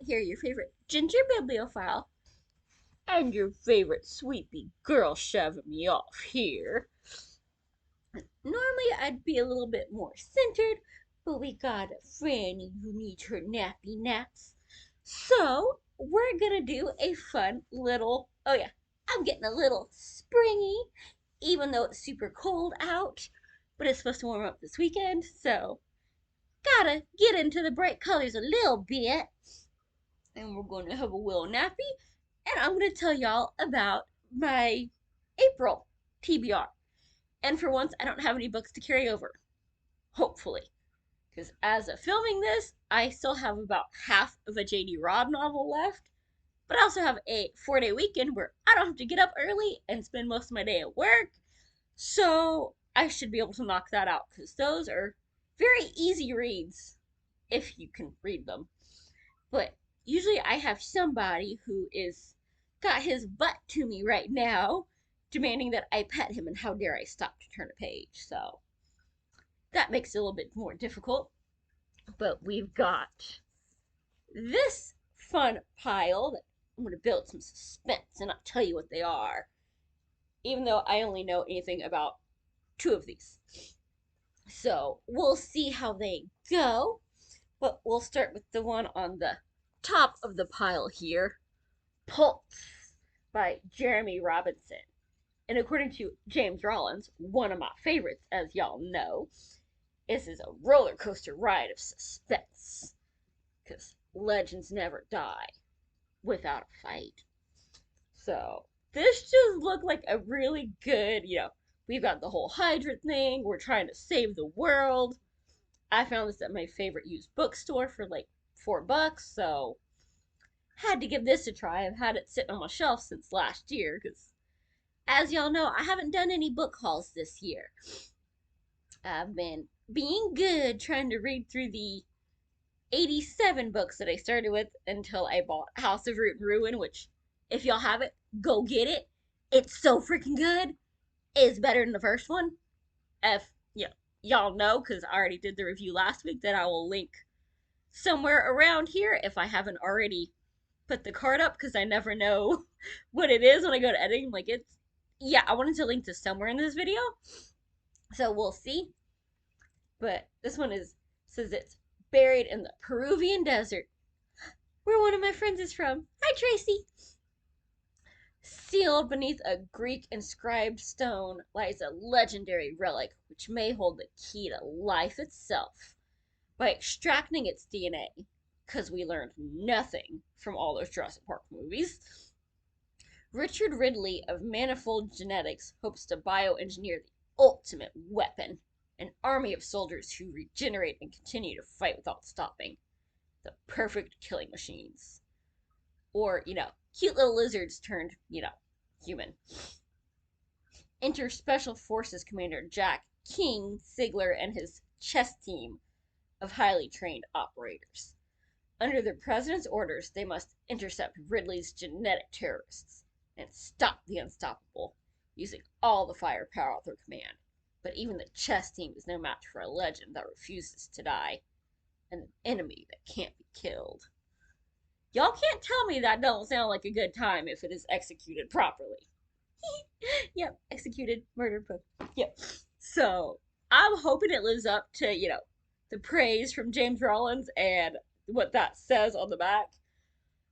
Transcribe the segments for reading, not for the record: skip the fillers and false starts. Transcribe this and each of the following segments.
here, your favorite ginger bibliophile, and your favorite sweepy girl shoving me off here. Normally, I'd be a little bit more centered, but we got a Franny who needs her nappy naps. So, we're gonna do a fun little. Oh, yeah, I'm getting a little springy, even though it's super cold out, but it's supposed to warm up this weekend, so gotta get into the bright colors a little bit. And we're going to have a little nappy, and I'm going to tell y'all about my April TBR. And for once, I don't have any books to carry over. Hopefully. Because as of filming this, I still have about half of a J.D. Rod novel left. But I also have a 4-day weekend where I don't have to get up early and spend most of my day at work. So I should be able to knock that out because those are very easy reads if you can read them. But usually I have somebody who is got his butt to me right now, demanding that I pet him, and how dare I stop to turn a page. So that makes it a little bit more difficult. But we've got this fun pile that I'm going to build some suspense and not tell you what they are, even though I only know anything about 2 of these. So we'll see how they go, but we'll start with the one on the top of the pile here, Pulse by Jeremy Robinson. And according to James Rollins, one of my favorites, as y'all know, this is a roller coaster ride of suspense. Because legends never die without a fight. So, this just looked like a really good, we've got the whole Hydra thing, we're trying to save the world. I found this at my favorite used bookstore for like $4, so had to give this a try. I've had it sitting on my shelf since last year, because as y'all know, I haven't done any book hauls this year. I've been being good trying to read through the 87 books that I started with until I bought House of Root and Ruin, which, if y'all have it, go get it. It's so freaking good. It's better than the first one. If y'all know, because I already did the review last week, that I will link somewhere around here if I haven't already put the card up, because I never know what it is when I go to editing. I wanted to link to somewhere in this video, so we'll see. But this one says it's buried in the Peruvian desert, where one of my friends is from. Hi, Tracy. Sealed beneath a Greek inscribed stone lies a legendary relic which may hold the key to life itself. By extracting its DNA, because we learned nothing from all those Jurassic Park movies, Richard Ridley of Manifold Genetics hopes to bioengineer the ultimate weapon, an army of soldiers who regenerate and continue to fight without stopping. The perfect killing machines. Or, cute little lizards turned, human. Enter Special Forces Commander Jack King Sigler and his chess team of highly trained operators. Under the President's orders, they must intercept Ridley's genetic terrorists and stop the unstoppable, using all the firepower at their command. But even the chess team is no match for a legend that refuses to die, and an enemy that can't be killed. Y'all can't tell me that don't sound like a good time if it is executed properly. Yep, executed, murdered, yep. So, I'm hoping it lives up to, the praise from James Rollins and what that says on the back.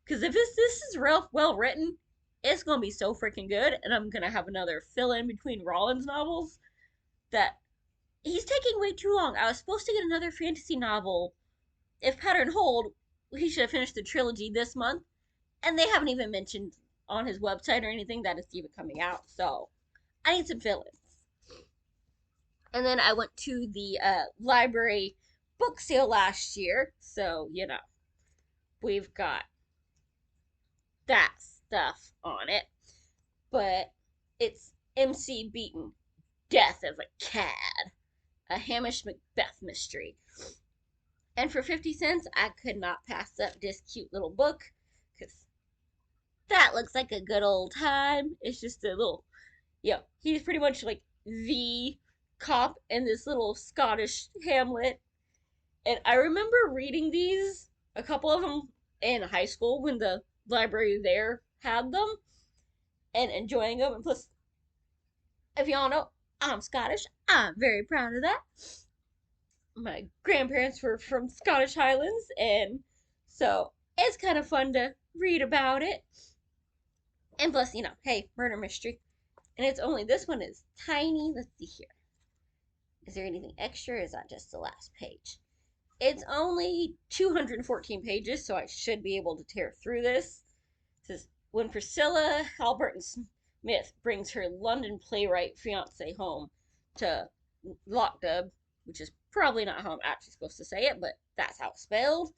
Because if this is real well written, it's going to be so freaking good, and I'm going to have another fill-in between Rollins novels that he's taking way too long. I was supposed to get another fantasy novel. If pattern hold, he should have finished the trilogy this month, and they haven't even mentioned on his website or anything that it's even coming out, so I need some fill-ins. And then I went to the library book sale last year, so, we've got that stuff on it. But it's MC Beaton, Death of a Cad, a Hamish Macbeth mystery. And for 50 cents, I could not pass up this cute little book, because that looks like a good old time. It's just a little, he's pretty much like the cop in this little Scottish hamlet. And I remember reading these, a couple of them, in high school when the library there had them and enjoying them. And plus, if y'all know, I'm Scottish. I'm very proud of that. My grandparents were from Scottish Highlands, and so it's kind of fun to read about it. And plus, hey, murder mystery. And it's only, this one is tiny. Let's see here. Is there anything extra? Or is that just the last page? It's only 214 pages, so I should be able to tear through this. It says, when Priscilla Halberton Smith brings her London playwright fiance home to Lockdub, which is probably not how I'm actually supposed to say it, but that's how it's spelled.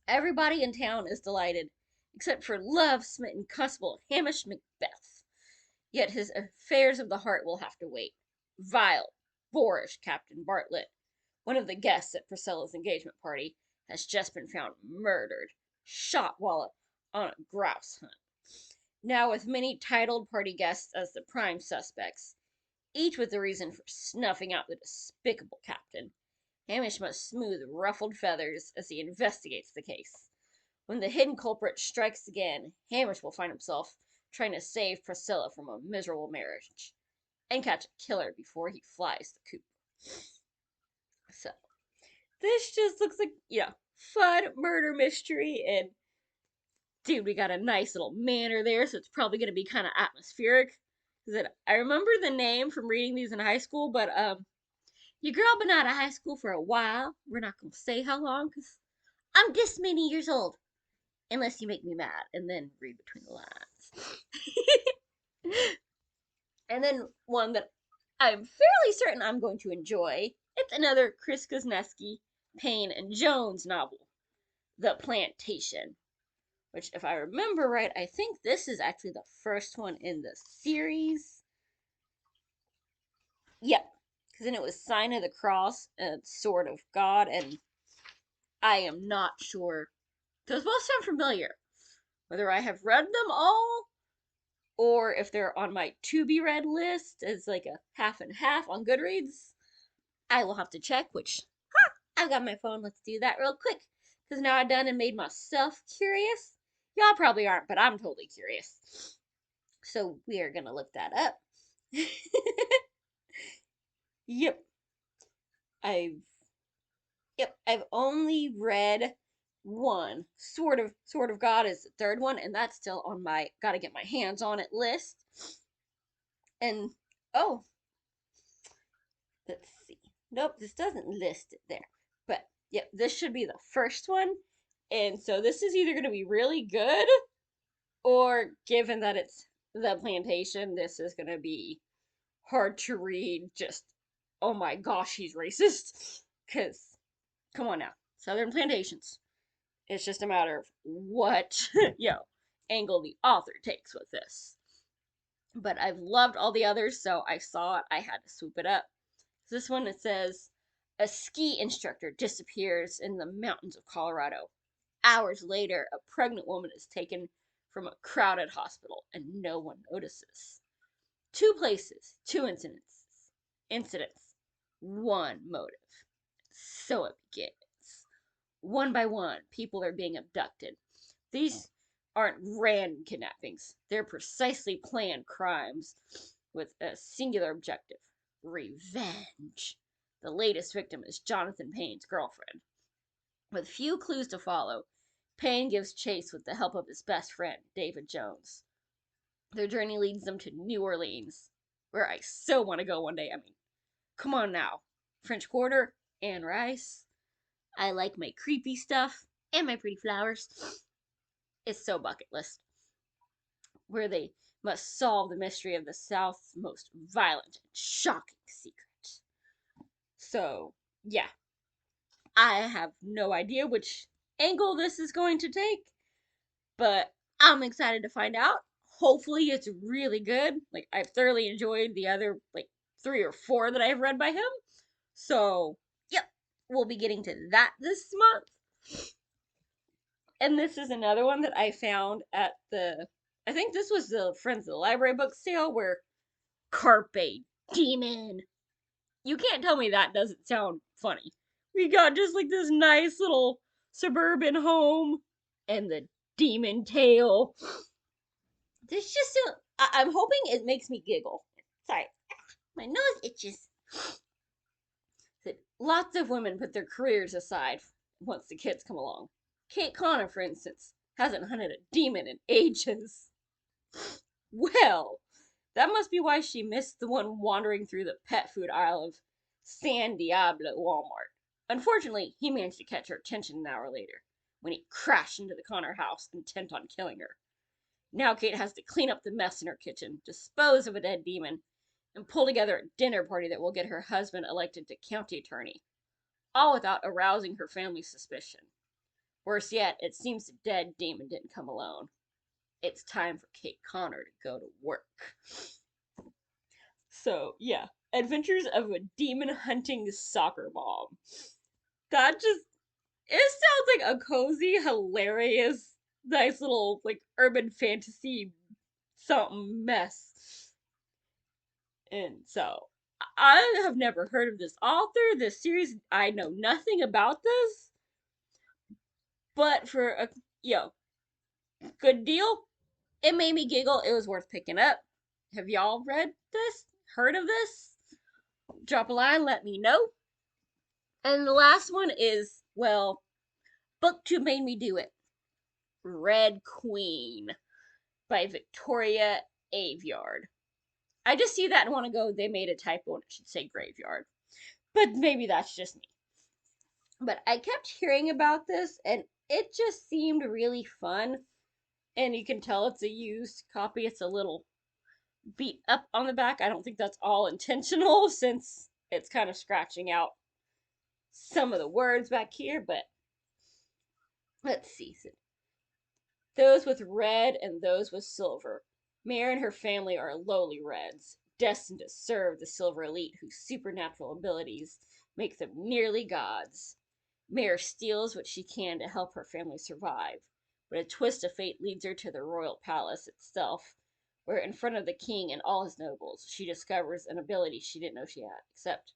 Everybody in town is delighted, except for love-smitten constable Hamish Macbeth. Yet his affairs of the heart will have to wait. Vile, boorish Captain Bartlett, one of the guests at Priscilla's engagement party, has just been found murdered, shot while on a grouse hunt. Now, with many titled party guests as the prime suspects, each with a reason for snuffing out the despicable captain, Hamish must smooth ruffled feathers as he investigates the case. When the hidden culprit strikes again, Hamish will find himself trying to save Priscilla from a miserable marriage and catch a killer before he flies the coop. So, this just looks like, fun murder mystery, and dude, we got a nice little manor there, so it's probably going to be kind of atmospheric. I remember the name from reading these in high school, but your girl been out of high school for a while. We're not going to say how long, because I'm this many years old. Unless you make me mad, and then read between the lines. And then one that I'm fairly certain I'm going to enjoy. It's another Chris Kuzneski, Payne, and Jones novel, The Plantation. Which, if I remember right, I think this is actually the first one in the series. Yep, because then it was Sign of the Cross and Sword of God, and I am not sure. Those both sound familiar. Whether I have read them all, or if they're on my to be read list as like a half and half on Goodreads, I will have to check, which, I've got my phone. Let's do that real quick, because now I've done and made myself curious. Y'all probably aren't, but I'm totally curious. So we are going to look that up. Yep. I've I've only read one. Sword of God is the third one, and that's still on my gotta get my hands on it list. And oh, let's see. Nope, this doesn't list it there. But yep, this should be the first one. And so this is either gonna be really good, or given that it's The Plantation, this is gonna be hard to read. Just, oh my gosh, he's racist. Cause come on now, Southern plantations. It's just a matter of what angle the author takes with this. But I've loved all the others, so I saw it. I had to swoop it up. This one, it says, a ski instructor disappears in the mountains of Colorado. Hours later, a pregnant woman is taken from a crowded hospital, and no one notices. Two places, two incidents, one motive. So it begins. One by one, people are being abducted. These aren't random kidnappings. They're precisely planned crimes with a singular objective: revenge. The latest victim is Jonathan Payne's girlfriend. With few clues to follow, Payne gives chase with the help of his best friend, David Jones. Their journey leads them to New Orleans, where I so want to go one day. I mean, come on now. French Quarter, Anne Rice. I like my creepy stuff and my pretty flowers. It's so bucket list. Where they must solve the mystery of the South's most violent and shocking secret. So, yeah. I have no idea which angle this is going to take, but I'm excited to find out. Hopefully it's really good. Like, I've thoroughly enjoyed the other, 3 or 4 that I've read by him. So, yep, we'll be getting to that this month. And this is another one that I found at I think this was the Friends of the Library book sale, where Carpe Demon. You can't tell me that doesn't sound funny. We got just like this nice little suburban home and the demon tail. This just, I'm hoping it makes me giggle. Sorry, my nose itches. Lots of women put their careers aside once the kids come along. Kate Connor, for instance, hasn't hunted a demon in ages. Well, that must be why she missed the one wandering through the pet food aisle of San Diablo at Walmart. Unfortunately, he managed to catch her attention an hour later, when he crashed into the Connor house intent on killing her. Now Kate has to clean up the mess in her kitchen, dispose of a dead demon, and pull together a dinner party that will get her husband elected to county attorney, all without arousing her family's suspicion. Worse yet, it seems the dead demon didn't come alone. It's time for Kate Connor to go to work. So, yeah, Adventures of a Demon Hunting Soccer Mom. That just, it sounds like a cozy, hilarious, nice little, like, urban fantasy something mess. And so, I have never heard of this author, this series. I know nothing about this, but for a, you know, good deal, it made me giggle. It was worth picking up. Have y'all read this? Heard of this? Drop a line, let me know. And the last one is, well, BookTube made me do it. Red Queen by Victoria Aveyard. I just see that and want to go, they made a typo and it should say graveyard. But maybe that's just me. But I kept hearing about this and it just seemed really fun. And you can tell it's a used copy. It's a little beat up on the back. I don't think that's all intentional since it's kind of scratching out some of the words back here, but let's see. Those with red and those with silver. Mare and her family are lowly reds, destined to serve the silver elite whose supernatural abilities make them nearly gods. Mare steals what she can to help her family survive, but a twist of fate leads her to the royal palace itself, where in front of the king and all his nobles, she discovers an ability she didn't know she had, except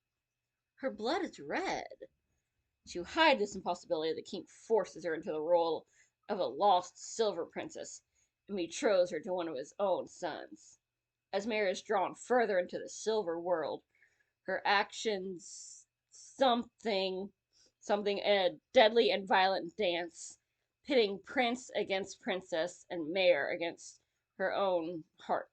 her blood is red. To hide this impossibility, the king forces her into the role of a lost silver princess and betroths her to one of his own sons. As Mare is drawn further into the silver world, her actions something a deadly and violent dance, pitting prince against princess and Mare against her own heart.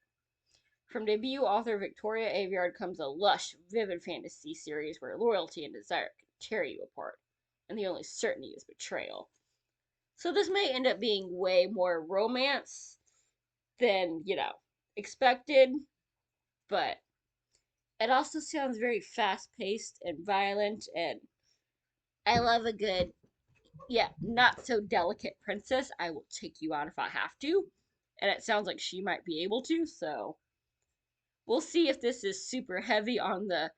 From debut author Victoria Aveyard comes a lush, vivid fantasy series where loyalty and desire can tear you apart, and the only certainty is betrayal. So this may end up being way more romance than, expected, but it also sounds very fast paced and violent, and I love a good, not so delicate princess. I will take you out if I have to, and it sounds like she might be able to, so we'll see if this is super heavy on the,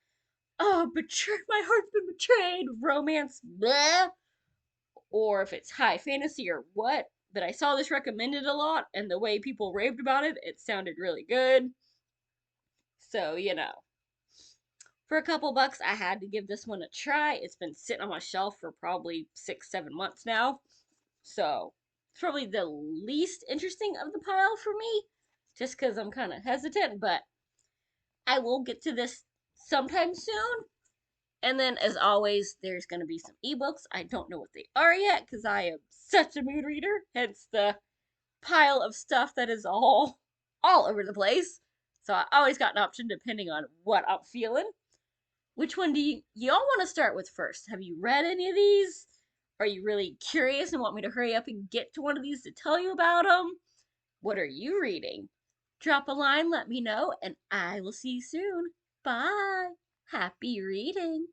oh, my heart's been betrayed, romance, bleh, or if it's high fantasy or what. But I saw this recommended a lot, and the way people raved about it, it sounded really good. So, for a couple bucks, I had to give this one a try. It's been sitting on my shelf for probably 6-7 months now. So, it's probably the least interesting of the pile for me, just because I'm kind of hesitant, but I will get to this sometime soon. And then, as always, there's going to be some ebooks. I don't know what they are yet because I am such a mood reader, hence the pile of stuff that is all over the place. So I always got an option depending on what I'm feeling. Which one do y'all want to start with first? Have you read any of these? Are you really curious and want me to hurry up and get to one of these to tell you about them? What are you reading? Drop a line, let me know, and I will see you soon. Bye. Happy reading.